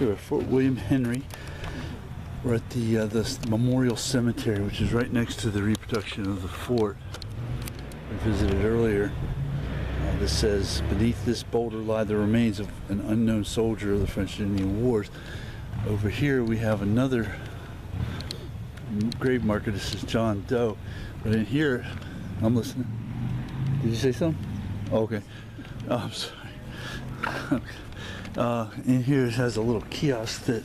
Here at Fort William Henry. We're at the Memorial Cemetery, which is right next to the reproduction of the fort we visited earlier. This says, beneath this boulder lie the remains of an unknown soldier of the French and Indian Wars. Over here we have another grave marker. This is John Doe. But in here, I'm listening. Did you say something? Oh, okay. Oh, I'm sorry. In here it has a little kiosk that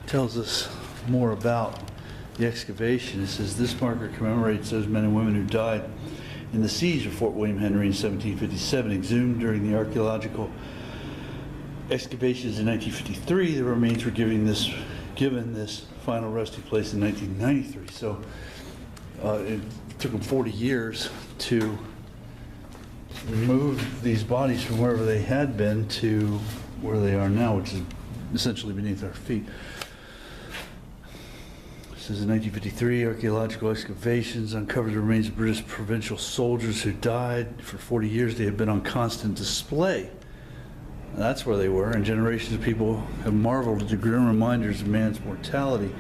tells us more about the excavation. It says this marker commemorates those men and women who died in the siege of Fort William Henry in 1757, exhumed during the archaeological excavations in 1953. The remains were given this final resting place in 1993. So it took them 40 years to remove these bodies from wherever they had been to where they are now, which is essentially beneath our feet. This is in 1953, archaeological excavations uncovered the remains of British provincial soldiers who died. For 40 years they have been on constant display. That's where they were, and generations of people have marveled at the grim reminders of man's mortality.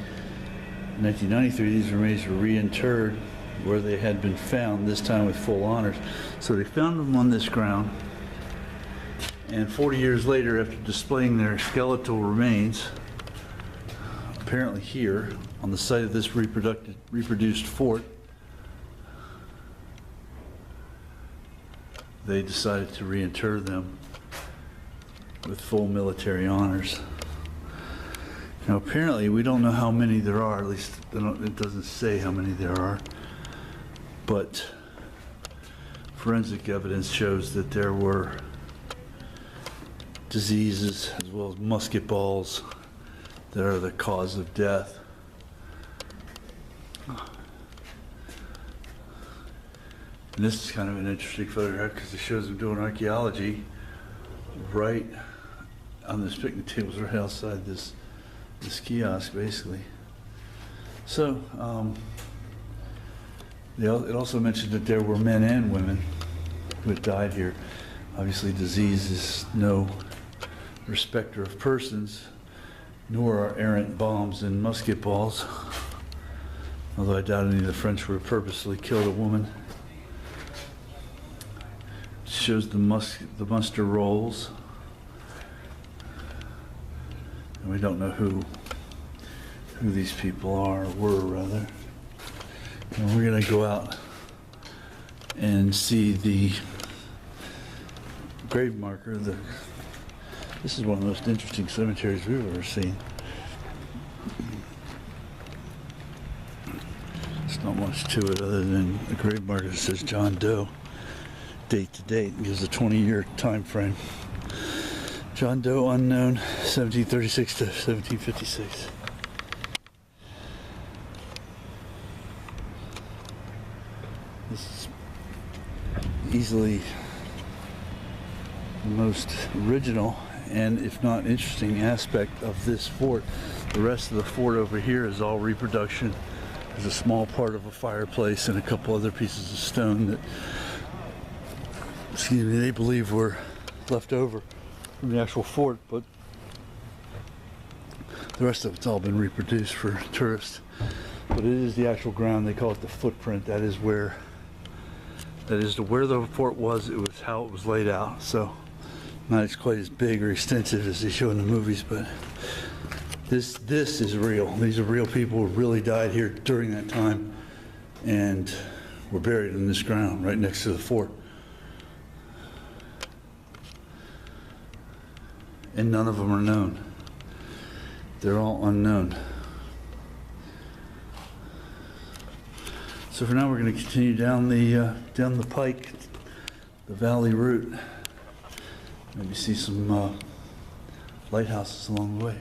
In 1993, these remains were reinterred where they had been found, this time with full honors. So they found them on this ground, and 40 years later, after displaying their skeletal remains, apparently here, on the site of this reproduced fort, they decided to reinter them with full military honors. Now apparently we don't know how many there are, at least it doesn't say how many there are, but forensic evidence shows that there were diseases as well as musket balls that are the cause of death. And this is kind of an interesting photograph because it shows them doing archaeology right on this picnic tables right outside this kiosk, basically. So it also mentioned that there were men and women who had died here. Obviously disease is no respecter of persons, nor are errant bombs and musket balls, although I doubt any of the French would have purposely killed a woman. It shows the muster rolls, and we don't know who these people were rather. And we're going to go out and see the grave marker. This is one of the most interesting cemeteries we've ever seen. There's not much to it other than a grave marker that says John Doe, date to date, and gives a 20-year time frame. John Doe unknown, 1736 to 1756. This is easily the most original and, if not interesting, aspect of this fort. The rest of the fort over here is all reproduction. There's a small part of a fireplace and a couple other pieces of stone that, they believe were left over from the actual fort, but the rest of it's all been reproduced for tourists. But it is the actual ground. They call it the footprint. That is where the fort was. It was how it was laid out. So not as quite as big or extensive as they show in the movies, but this is real. These are real people who really died here during that time and were buried in this ground right next to the fort. And none of them are known. They're all unknown. So for now, we're going to continue down the pike, the valley route. Maybe see some lighthouses along the way.